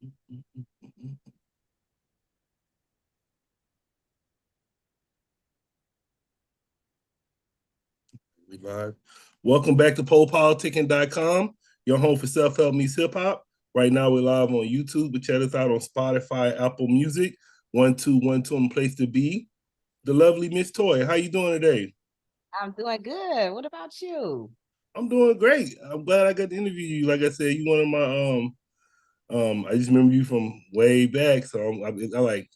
We live. Welcome back to PoPolitickin.com, your home for self-help meets hip-hop. Right now we're live on YouTube, but check us out on Spotify, Apple Music, 1212 on the place to be. The lovely Miss Toy. How you doing today? I'm doing good. What about you? I'm doing great. I'm glad I got to interview you. Like I said, you one of my I just remember you from way back. So I like,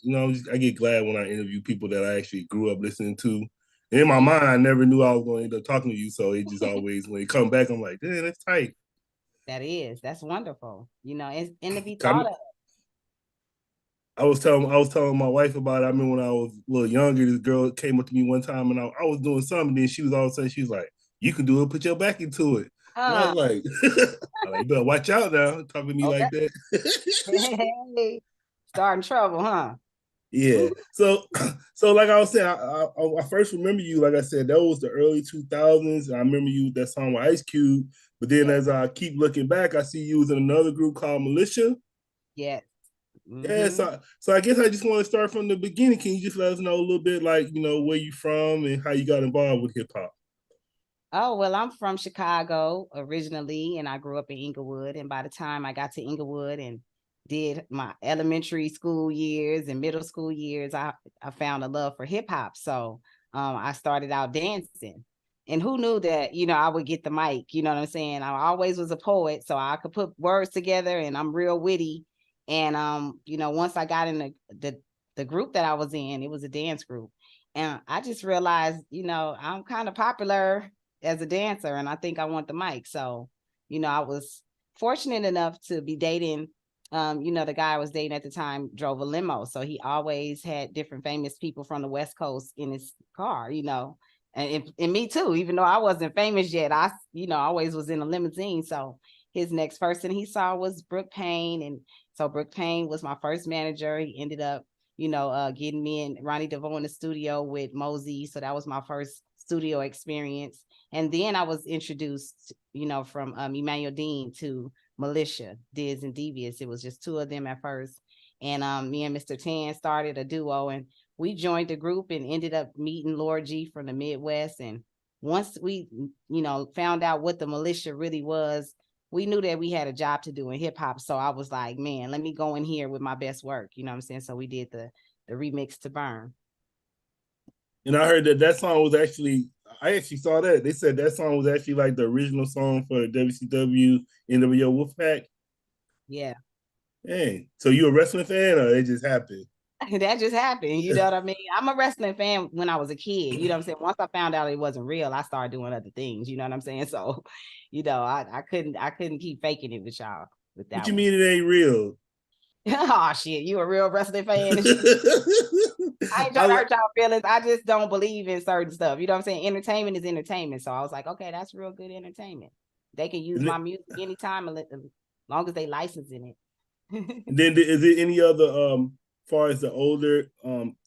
I get glad when I interview people that I actually grew up listening to. And in my Yeah, mind, I never knew I was going to end up talking to you. So it just always, when it come back, I'm like, damn, that's tight. that's wonderful. And to be thought I'm, of. I was telling my wife about it. I remember when I was a little younger, this girl came up to me one time and I was doing something, and then she was all of a sudden, she was like, you can do it, put your back into it. And I was Uh, like, I like, you better watch out now, talking to me okay. like that. Hey, starting trouble, huh? Yeah. So like I was saying, I first remember you. Like I said, that was the early 2000s. I remember you with that song with Ice Cube. But then Yeah, as I keep looking back, I see you was in another group called Militia. yes. Yeah. Mm-hmm. So I guess I just want to start from the beginning. Can you just let us know a little bit, like where you from and how you got involved with hip hop? Oh, well, I'm from Chicago originally, and I grew up in Inglewood. And by the time I got to Inglewood and did my elementary school years and middle school years, I found a love for hip hop. So I started out dancing. And who knew that, I would get the mic, you know what I'm saying? I always was a poet, so I could put words together and I'm real witty. And once I got in the group that I was in, it was a dance group. And I just realized, I'm kind of popular as a dancer, and I think I want the mic. So, I was fortunate enough to be dating. The guy I was dating at the time drove a limo, so he always had different famous people from the West Coast in his car. And me too. Even though I wasn't famous yet, I always was in a limousine. So his next person he saw was Brooke Payne, and so Brooke Payne was my first manager. He ended up getting me and Ronnie DeVoe in the studio with Mosey. So that was my first studio experience. And then I was introduced, from Emmanuel Dean to Militia, Diz and Devious. It was just two of them at first. And me and Mr. Tan started a duo, and we joined the group and ended up meeting Lord G from the Midwest. And once we, found out what the Militia really was, we knew that we had a job to do in hip hop. So I was like, man, let me go in here with my best work. You know what I'm saying? So we did the remix to Burn. And I heard that song was actually, I actually saw that. They said that song was actually like the original song for the WCW NWO Wolfpack. Yeah. Hey, so you a wrestling fan or it just happened? That just happened. You know what I mean? I'm a wrestling fan when I was a kid. You know what I'm saying? Once I found out it wasn't real, I started doing other things. You know what I'm saying? So, I couldn't keep faking it with y'all with What that you one. mean it ain't real? Oh shit, you a real wrestling fan and shit. I ain't trying to I hurt y'all feelings. I just don't believe in certain stuff. You know what I'm saying? Entertainment is entertainment. So I was like, okay, that's real good entertainment. They can use and my music anytime as long as they licensing it. then is there any other far as the older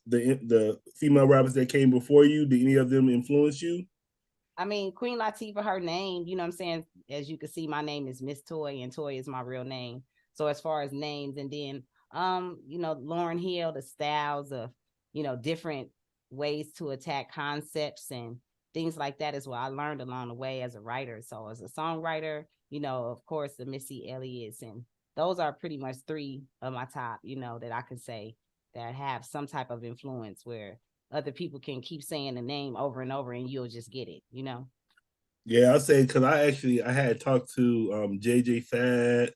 the female rappers that came before you? Did any of them influence you? I mean, Queen Latifah, her name, you know what I'm saying? As you can see, my name is Miss Toy, and Toy is my real name. So as far as names, and then Lauren Hill, the styles of, different ways to attack concepts and things like that is what I learned along the way as a writer. So as a songwriter, of course the Missy Elliott's, and those are pretty much three of my top, that I could say that have some type of influence where other people can keep saying the name over and over and you'll just get it. Yeah, I'll say because I had talked to JJ Fad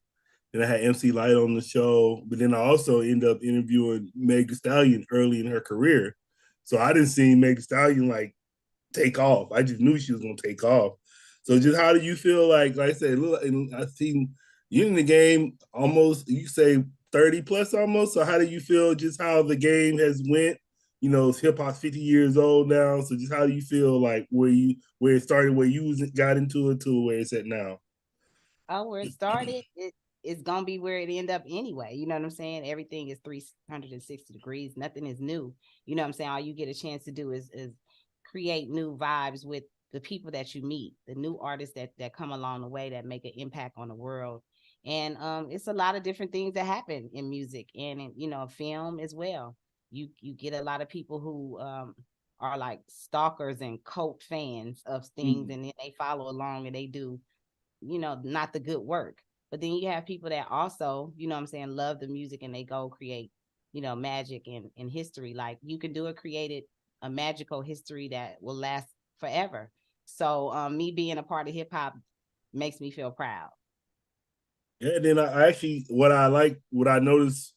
and I had MC Light on the show, but then I also ended up interviewing Meg Thee Stallion early in her career. So I didn't see Meg Thee Stallion like take off. I just knew she was gonna take off. So just how do you feel like I said, look, and I seen you in the game almost you say 30 plus almost. So how do you feel just how the game has went? Hip hop's 50 years old now. So just how do you feel like where it started, where you got into it to where it's at now? Oh, where it started, it's gonna be where it end up anyway. You know what I'm saying? Everything is 360 degrees. Nothing is new. You know what I'm saying? All you get a chance to do is create new vibes with the people that you meet, the new artists that come along the way that make an impact on the world. And it's a lot of different things that happen in music and in, film as well. You get a lot of people who are like stalkers and cult fans of things, and then they follow along and they do, not the good work. But then you have people that also, love the music and they go create, magic and history. Like you can do created a magical history that will last forever. So me being a part of hip hop makes me feel proud. Yeah, and then I actually what I noticed.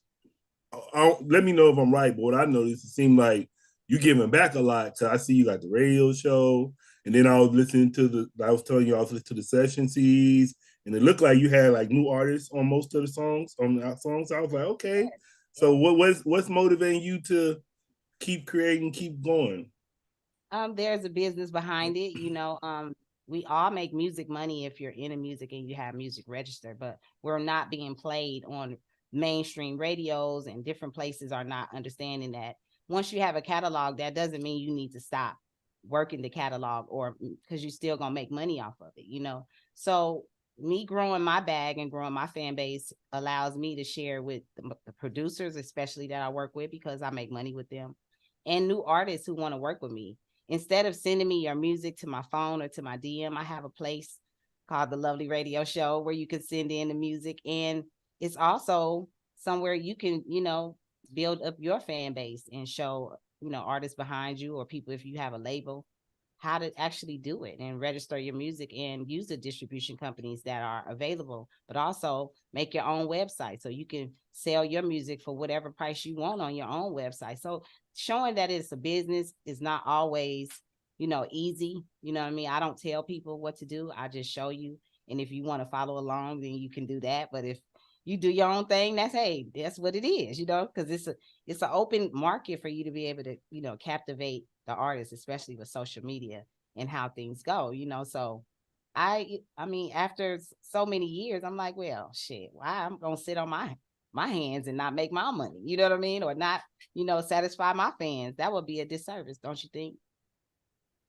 Let me know if I'm right, but what I noticed, it seemed like you giving back a lot. So I see you got the radio show, and then I was listening to I was telling you I was listening to the session CDs, and it looked like you had like new artists on most of the songs on the songs. I was like, okay, so Yeah. what's motivating you to keep creating, keep going? There's a business behind it. We all make music money if you're into music and you have music registered, but we're not being played on mainstream radios, and different places are not understanding that once you have a catalog, that doesn't mean you need to stop working the catalog, or because you're still gonna make money off of it. So me growing my bag and growing my fan base allows me to share with the producers, especially that I work with, because I make money with them, and new artists who want to work with me. Instead of sending me your music to my phone or to my DM, I have a place called the Lovely Radio Show where you can send in the music. And it's also somewhere you can, build up your fan base and show, artists behind you or people, if you have a label, how to actually do it and register your music and use the distribution companies that are available, but also make your own website so you can sell your music for whatever price you want on your own website. So showing that it's a business is not always, easy. You know what I mean? I don't tell people what to do. I just show you. And if you want to follow along, then you can do that. But if you do your own thing, that's what it is, because it's an open market for you to be able to, captivate the artists, especially with social media and how things go. So I mean, after so many years, I'm like, well, shit, why I'm gonna sit on my hands and not make my money, you know what I mean? Or not, satisfy my fans. That would be a disservice, don't you think?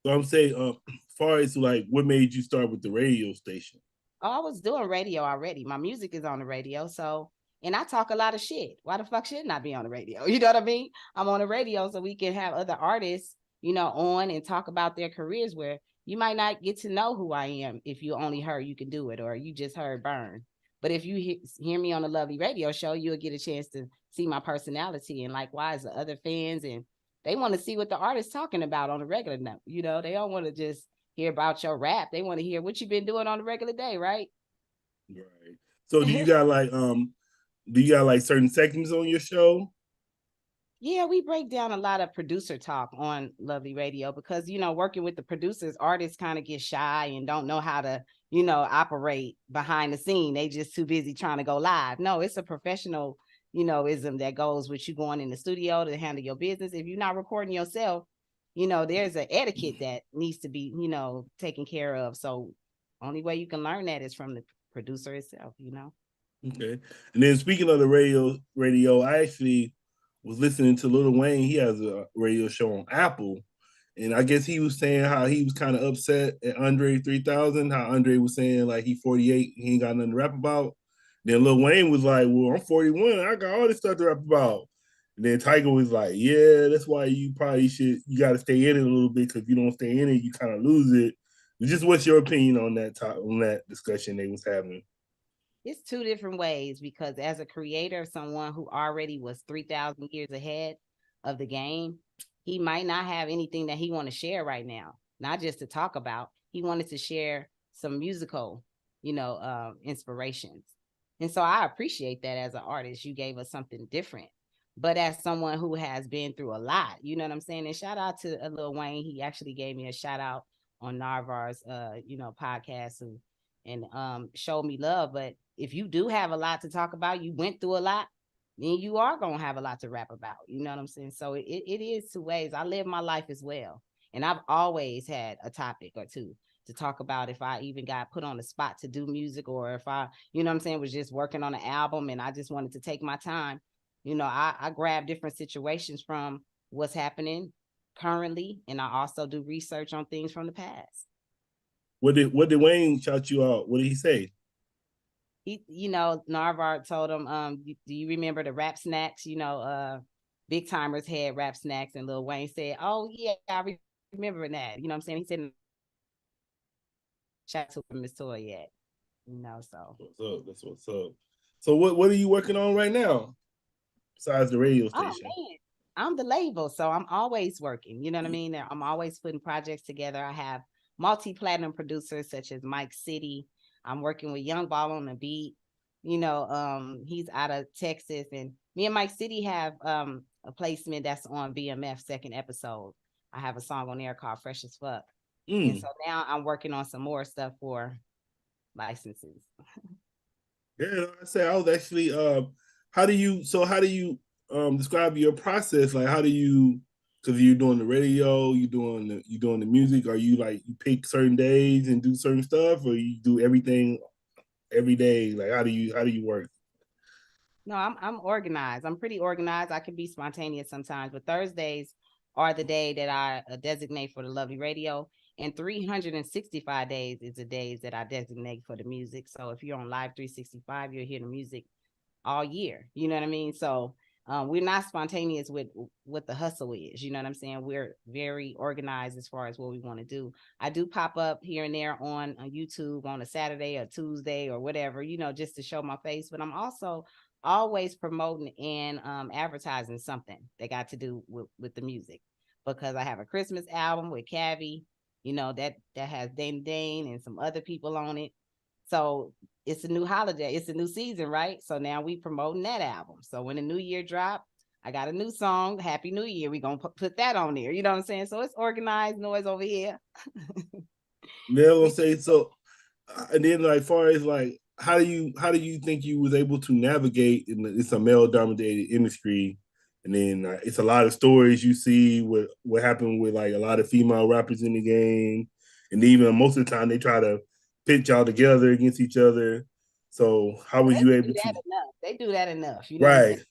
So I'm saying, as far as like what made you start with the radio station? Oh, I was doing radio already. My music is on the radio. So, and I talk a lot of shit. Why the fuck should not be on the radio? You know what I mean? I'm on the radio so we can have other artists, on and talk about their careers, where you might not get to know who I am if you only heard You Can Do It or you just heard Burn. But if you hear me on the Lovely Radio Show, you'll get a chance to see my personality, and likewise the other fans, and they want to see what the artist's talking about on a regular note. They don't want to just hear about your rap. They want to hear what you've been doing on a regular day, right? Right. So do you got like certain segments on your show? Yeah, we break down a lot of producer talk on Lovely Radio because, working with the producers, artists kind of get shy and don't know how to, operate behind the scene. They just too busy trying to go live. No, it's a professional, ism that goes with you going in the studio to handle your business. If you're not recording yourself, there's an etiquette that needs to be, taken care of. So only way you can learn that is from the producer itself. Okay. And then speaking of the radio, I actually was listening to Lil Wayne. He has a radio show on Apple. And I guess he was saying how he was kind of upset at Andre 3000, how Andre was saying like he 48, he ain't got nothing to rap about. Then Lil Wayne was like, well, I'm 41, I got all this stuff to rap about. And then Tiger was like, yeah, that's why you probably you got to stay in it a little bit, because if you don't stay in it, you kind of lose it. Just what's your opinion on that discussion they was having? It's two different ways, because as a creator, someone who already was 3,000 years ahead of the game, he might not have anything that he want to share right now, not just to talk about. He wanted to share some musical, inspirations. And so I appreciate that. As an artist, you gave us something different. But as someone who has been through a lot, you know what I'm saying? And shout out to Lil Wayne. He actually gave me a shout out on Narvar's, podcast, and showed me love. But if you do have a lot to talk about, you went through a lot, then you are gonna have a lot to rap about. You know what I'm saying? So it is two ways. I live my life as well. And I've always had a topic or two to talk about, if I even got put on the spot to do music, or if I, was just working on an album and I just wanted to take my time. I grab different situations from what's happening currently, and I also do research on things from the past. What did Wayne shout you out? What did he say? Narvard told him, do you remember the rap snacks? Big Timers had rap snacks, and Lil Wayne said, "Oh yeah, I remember that." You know what I'm saying? He said, "Shout to Miss Toy yet." So. What's up? That's what's up. So what are you working on right now besides the radio Oh station? man, I'm the label, so I'm always working. You know what I mean? I'm always putting projects together. I have multi-platinum producers such as Mike City. I'm working with Young Ball on the beat. He's out of Texas, and me and Mike City have a placement that's on BMF second episode. I have a song on there called Fresh as Fuck. And Mm. so now I'm working on some more stuff for licenses. Yeah, I say I was actually how do you describe your process? Like how do you because you're doing the radio, you doing the music, are you like you pick certain days and do certain stuff or you do everything every day? Like how do you work? No, I'm organized. I'm pretty organized. I can be spontaneous sometimes, but Thursdays are the day that I designate for the Lovely Radio, and 365 days is the days that I designate for the music. So if you're on Live 365, you'll hear the music all year. You know what I mean? So we're not spontaneous with what the hustle is. You know what I'm saying? We're very organized as far as what we want to do. I do pop up here and there on YouTube on a Saturday or Tuesday or whatever, just to show my face. But I'm also always promoting and advertising something that got to do with the music, because I have a Christmas album with Cavi, that has Dane Dane and some other people on it. So it's a new holiday, it's a new season, right? So now we promoting that album. So when the new year drop, I got a new song, Happy New Year. We gonna put that on there. You know what I'm saying? So it's organized noise over here. They're gonna say so and then like far as like how do you think you was able to navigate it's a male dominated industry and then it's a lot of stories you see what happened with like a lot of female rappers in the game and even most of the time they try to pit y'all together against each other so how Well, was they you do able to that enough. They do that enough. You know what I'm saying?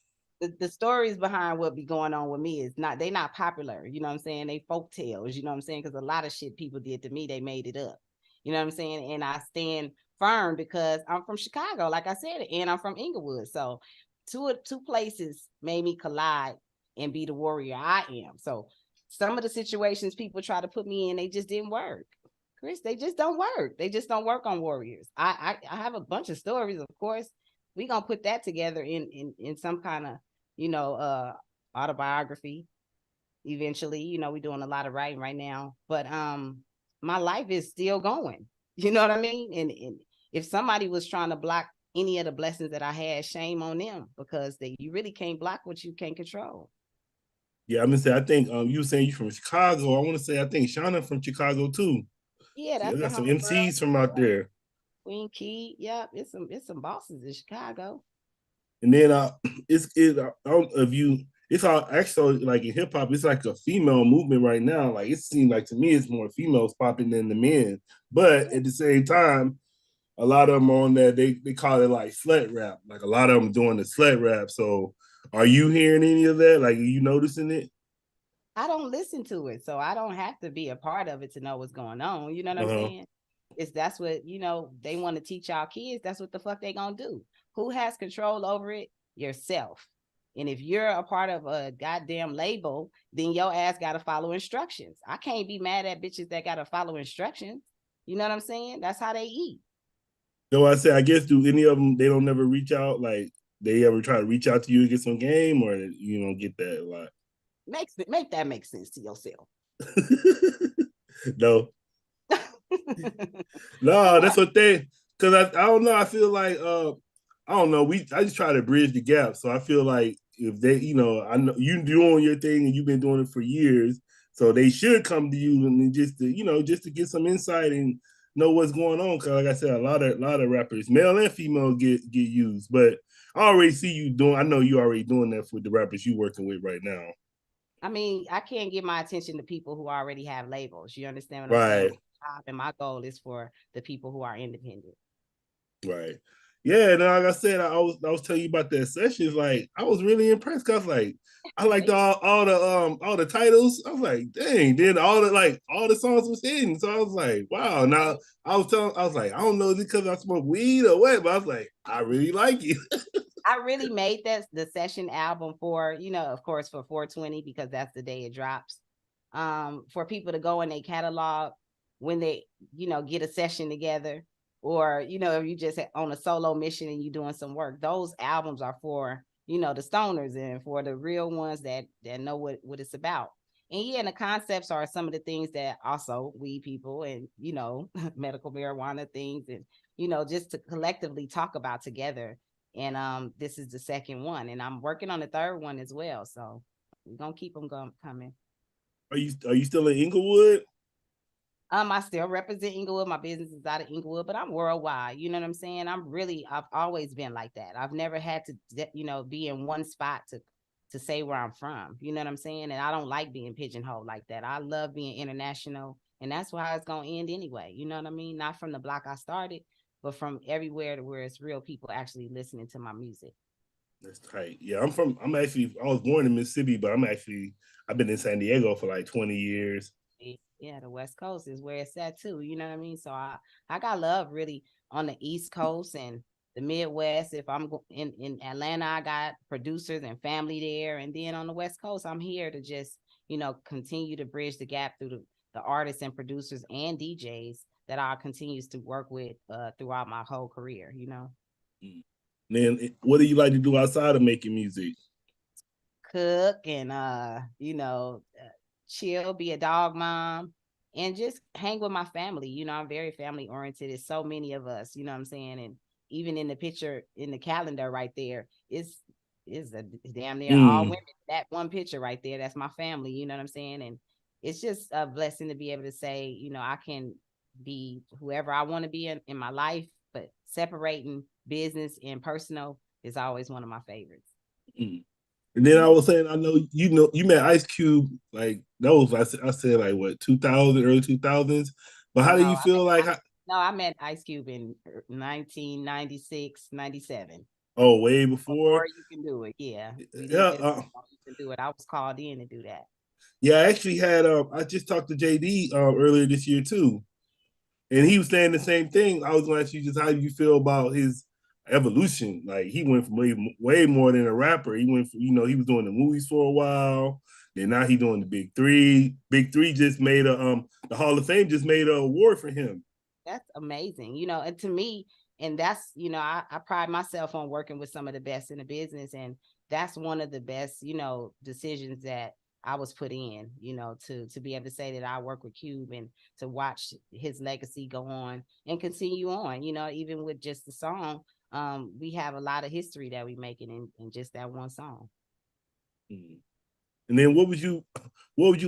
right The stories behind what be going on with me is not popular. You know what I'm saying? They folk tales. You know what I'm saying? Because a lot of shit people did to me, they made it up. You know what I'm saying? And I stand firm because I'm from Chicago, like I said, and I'm from Inglewood. So two places made me collide and be the warrior I am. So some of the situations people try to put me in, they just didn't work. Chris, they just don't work. They just don't work on warriors. I have a bunch of stories, of course. We gonna put that together in some kind of autobiography eventually. We're doing a lot of writing right now, but my life is still going. You know what I mean? And if somebody was trying to block any of the blessings that I had, shame on them, because you really can't block what you can't control. yeah I'm gonna say I think you were saying you from Chicago I want to say I think Shauna from Chicago too Yeah, see I that's the got some homegirl. MCs from out there. Queen Key. Yep, it's some bosses in Chicago. And then I don't know if you it's all actually like in hip hop, it's like a female movement right now. Like it seems like to me it's more females popping than the men. But at the same time, a lot of them on that they call it like slut rap. Like a lot of them doing the slut rap. So are you hearing any of that? Like are you noticing it? I don't listen to it, so I don't have to be a part of it to know what's going on. You know what I'm Uh-huh. saying? That's what they want to teach our kids. That's what the fuck they gonna do. Who has control over it? Yourself. And if you're a part of a goddamn label, then your ass gotta follow instructions. I can't be mad at bitches that gotta follow instructions. You know what I'm saying? That's how they eat. So I say I guess do any of them they don't never reach out like they ever try to reach out to you and get some game or you don't get that a lot. Make that make sense to yourself. No. No, that's What? what they because I don't know. I feel like I don't know. I just try to bridge the gap. So I feel like if they, I know you doing your thing and you've been doing it for years, so they should come to you and just to get some insight and know what's going on. Because like I said, a lot of rappers, male and female, get used. But I already see you doing. I know you already doing that for the rappers you working with right now. I mean, I can't give my attention to people who already have labels. You understand what I'm saying? Right, My job and my goal is for the people who are independent. right. Yeah, and like I said, I was telling you about that session. It's like I was really impressed because like I liked Me all the titles. I was like, dang, then all the songs was hitting. So I was like, wow. Now I was like, I don't know, is it because I smoke weed or what? But I was like, I really like it. I really made that the session album for, of course, for 420 because that's the day it drops. For people to go in their catalog when they, get a session together, or if you just on a solo mission and you doing some work. Those albums are for, the stoners and for the real ones that know what it's about. And yeah, and the concepts are some of the things that also weed people and medical marijuana things, and just to collectively talk about together. And this is the second one, and I'm working on the third one as well. So we're gonna keep them coming. Are you still in Inglewood? I still represent Inglewood. My business is out of Inglewood, but I'm worldwide. You know what I'm saying? I've always been like that. I've never had to, be in one spot to say where I'm from. You know what I'm saying? And I don't like being pigeonholed like that. I love being international, and that's why it's gonna end anyway. You know what I mean? Not from the block I started, but from everywhere to where it's real people actually listening to my music. That's tight. Yeah, I was born in Mississippi, but I've been in San Diego for like 20 years. Yeah, the West Coast is where it's at too. You know what I mean? So I got love really on the East Coast and the Midwest. If I'm in Atlanta, I got producers and family there, and then on the West Coast, I'm here to just continue to bridge the gap through the artists and producers and DJs that I continues to work with throughout my whole career. Mm. Then what do you like to do outside of making music? Cook and chill, be a dog mom, and just hang with my family. I'm very family oriented. It's so many of us, you know what I'm saying? And even in the picture in the calendar right there, is a damn near all Mm. women. That one picture right there, that's my family, you know what I'm saying? And it's just a blessing to be able to say, I can be whoever I want to be in my life, but separating business and personal is always one of my favorites. Mm. And then I was saying, I know you met Ice Cube like that was I said like what 2000 early 2000s. But how do No, you feel like? How, No, I met Ice Cube in 1996, 97. oh, way before. Before You Can Do It. Yeah. We Yeah, didn't just You Can Do It. I was called in to do that. yeah. I actually had I just talked to JD earlier this year too, and he was saying the same thing. I was going to ask you just how you feel about his evolution. Like he went from way more than a rapper. He went from he was doing the movies for a while. Then now he doing the Big Three. Big Three just made the Hall of Fame just made an award for him. That's amazing. And to me, and that's, I pride myself on working with some of the best in the business. And that's one of the best, decisions that I was put in, to be able to say that I work with Cube and to watch his legacy go on and continue on, even with just the song. We have a lot of history that we making in just that one song. Mm. And then what would you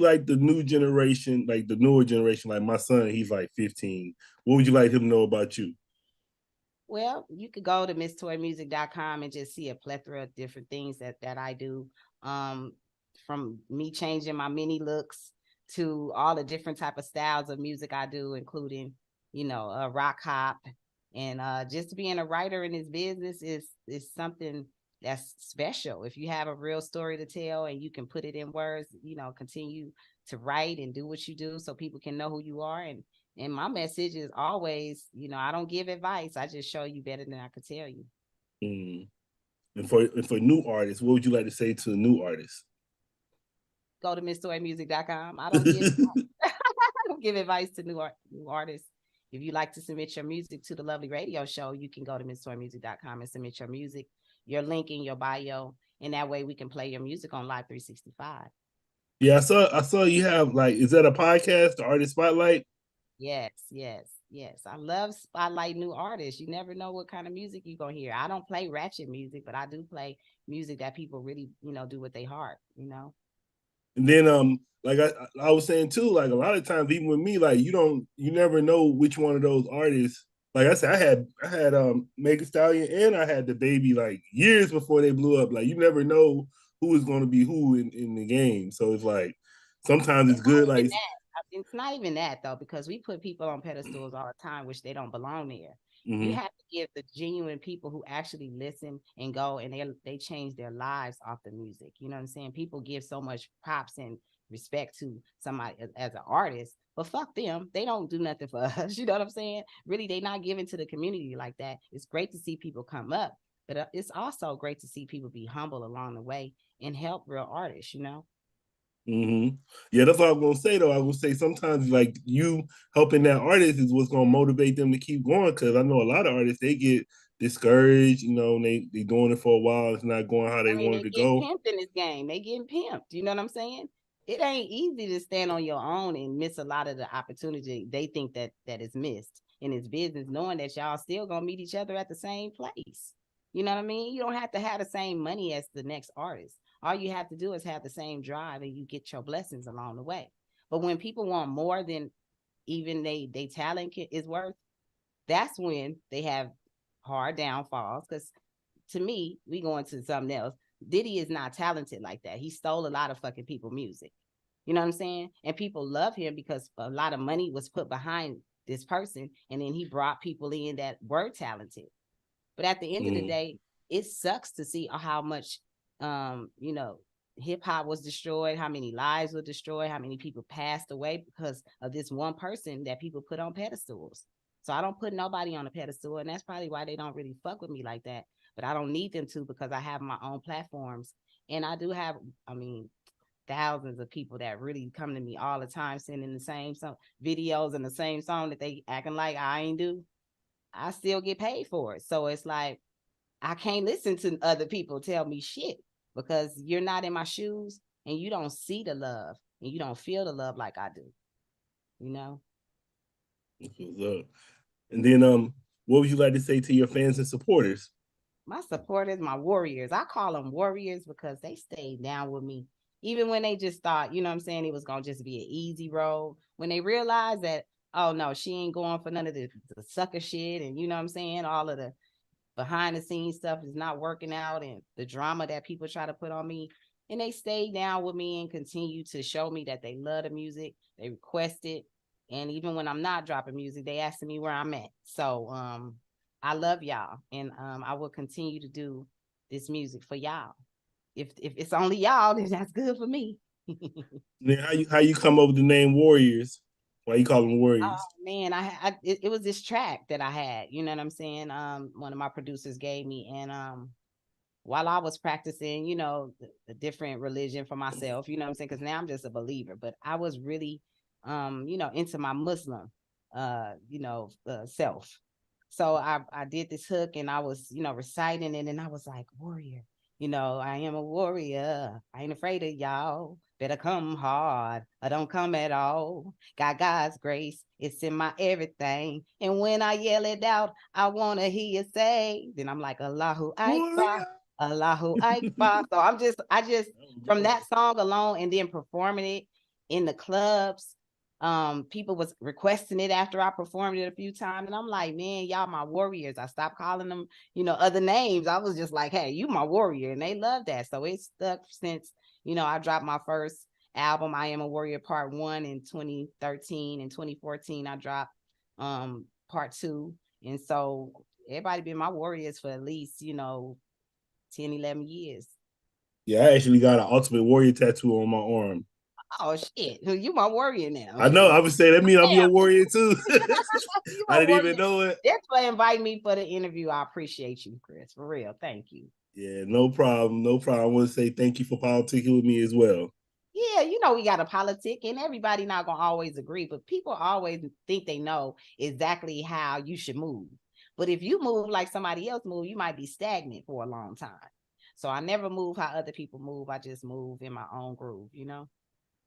like the new generation, like the newer generation, like my son, he's like 15. What would you like him to know about you? Well, you could go to misstoymusic.com and just see a plethora of different things that I do. Um, from me changing my mini looks to all the different type of styles of music I do, including, rock hop. And just being a writer in this business is something that's special. If you have a real story to tell and you can put it in words, continue to write and do what you do so people can know who you are. And my message is always, I don't give advice. I just show you better than I could tell you. Mm. And for new artists, what would you like to say to new artists? Go to MissStoryMusic.com. I don't give I don't give advice to new artists. If you like to submit your music to the Lovely Radio Show, you can go to MissStoryMusic.com and submit your music, your link in your bio, and that way we can play your music on Live 365. Yeah, I saw you have like, is that a podcast, the Artist Spotlight? Yes, yes, yes. I love spotlight new artists. You never know what kind of music you're gonna hear. I don't play ratchet music, but I do play music that people really, do with their heart. And then like I was saying too, like a lot of times even with me, like you never know which one of those artists. Like I said, I had Megan Stallion and I had the baby like years before they blew up. Like you never know who is gonna be who in the game. So it's like sometimes it's good, It's not even that though, because we put people on pedestals all the time, which they don't belong there. You Mm-hmm. have to give the genuine people who actually listen and go and they change their lives off the music. You know what I'm saying? People give so much props and respect to somebody as an artist, but fuck them. They don't do nothing for us. You know what I'm saying? Really, they not giving to the community like that. It's great to see people come up, but it's also great to see people be humble along the way and help real artists, you know? Mm-hmm. Yeah, that's what I was gonna say though. I would say sometimes like you helping that artist is what's gonna motivate them to keep going. Cause I know a lot of artists they get discouraged, and they doing it for a while, it's not going how they I mean, wanted they to getting go. pimped in this game. They getting pimped. You know what I'm saying? It ain't easy to stand on your own and miss a lot of the opportunity they think that is missed in this business, knowing that y'all still gonna meet each other at the same place. You know what I mean? You don't have to have the same money as the next artist. All you have to do is have the same drive, and you get your blessings along the way. But when people want more than even they talent is worth, that's when they have hard downfalls. Because to me, we going to something else. Diddy is not talented like that. He stole a lot of fucking people music. You know what I'm saying? And people love him because a lot of money was put behind this person, and then he brought people in that were talented. But at the end of the Mm-hmm. day, it sucks to see how much you know, hip hop was destroyed, how many lives were destroyed, how many people passed away because of this one person that people put on pedestals. So I don't put nobody on a pedestal, and that's probably why they don't really fuck with me like that. But I don't need them to because I have my own platforms, and I do have, I mean, thousands of people that really come to me all the time sending the same song videos and the same song that they acting like I ain't do. I still get paid for it. So it's like I can't listen to other people tell me shit because you're not in my shoes and you don't see the love and you don't feel the love like I do, you know? That's what's up. And then what would you like to say to your fans and supporters? My supporters, my warriors, I call them warriors because they stayed down with me. Even when they just thought, you know what I'm saying, it was going to just be an easy road. When they realized that, oh no, she ain't going for none of the sucker shit. And you know what I'm saying? All of the behind the scenes stuff is not working out and the drama that people try to put on me. And they stay down with me and continue to show me that they love the music. They request it. And even when I'm not dropping music, they asking me where I'm at. So I love y'all. And I will continue to do this music for y'all. If it's only y'all, then that's good for me. And then how you come up with the name Warriors? Why you call them Oh Warriors? man, it was this track that I had, you know what I'm saying? One of my producers gave me, and while I was practicing, you know, the different religion for myself, you know what I'm saying? Because now I'm just a believer, but I was really, you know, into my Muslim, self. So I did this hook and I was, you know, reciting it, and I was like, warrior, you know, I am a warrior. I ain't afraid of y'all. Better come hard or don't come at all. Got God's grace. It's in my everything. And when I yell it out, I want to hear you say, then I'm like, Allahu Akbar. Warrior. Allahu Akbar. So I just from that song alone and then performing it in the clubs, people was requesting it after I performed it a few times. And I'm like, man, y'all my warriors. I stopped calling them, you know, other names. I was just like, hey, you my warrior. And they love that. So it's stuck since, you know, I dropped my first album, I Am a Warrior Part 1 in 2013. In 2014, I dropped part 2. And so everybody been my warriors for at least, you know, 10, 11 years. Yeah, I actually got an Ultimate Warrior tattoo on my arm. Oh shit, you my warrior now. I know. I would say that mean I'm your Damn, warrior too. you I my didn't even warrior. know it. That's for inviting me for the interview. I appreciate you, Chris. For real. Thank you. Yeah, no problem. No problem. I want to say thank you for politicking with me as well. Yeah, you know, we got a politic and everybody not gonna always agree, but people always think they know exactly how you should move. But if you move like somebody else move, you might be stagnant for a long time. So I never move how other people move. I just move in my own groove, you know?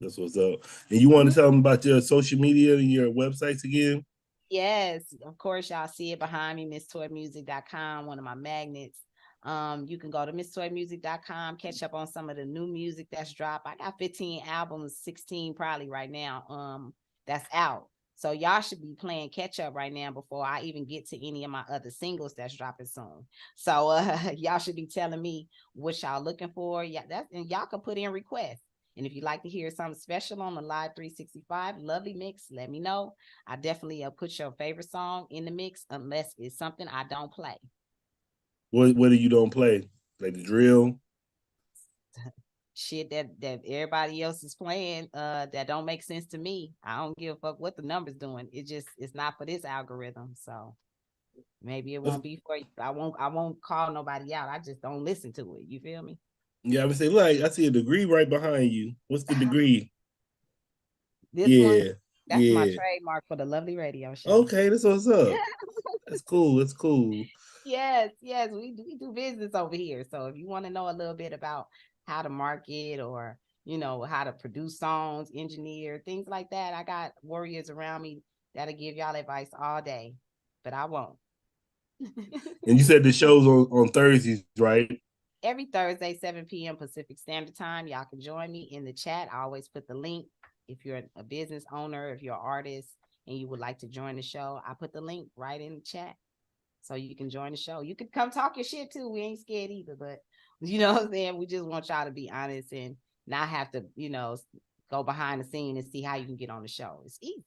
That's what's up. And you want to Mhm. tell them about your social media and your websites again? Yes, of course, y'all see it behind me, MissToyMusic.com, one of my magnets. You can go to MissToyMusic.com, catch up on some of the new music that's dropped. I got 15 albums, 16 probably right now, that's out. So y'all should be playing catch up right now before I even get to any of my other singles that's dropping soon. So y'all should be telling me what y'all looking for. Yeah, that's and y'all can put in requests. And if you'd like to hear something special on the Live 365 Lovely Mix, let me know. I definitely put your favorite song in the mix unless it's something I don't play. What do you don't play? Like the drill? Shit that everybody else is playing that don't make sense to me. I don't give a fuck what the numbers doing. It's not for this algorithm. So maybe it won't be for you. I won't call nobody out. I just don't listen to it. You feel me? Yeah, I would say, like, I see a degree right behind you. What's the degree? This one, Yeah, that's my yeah. trademark for the Lovely Radio Show. Okay, that's what's up. That's cool. That's cool. Yes, yes, we do business over here. So if you want to know a little bit about how to market or how to produce songs, engineer, things like that, I got warriors around me that'll give y'all advice all day, but I won't. And you said the show's on Thursdays, right? Every Thursday, 7 p.m. Pacific Standard Time, y'all can join me in the chat. I always put the link. If you're a business owner, if you're an artist and you would like to join the show, I put the link right in the chat. So you can join the show. You can come talk your shit too. We ain't scared either, but you know what I'm saying? We just want y'all to be honest and not have to, go behind the scene and see how you can get on the show. It's easy.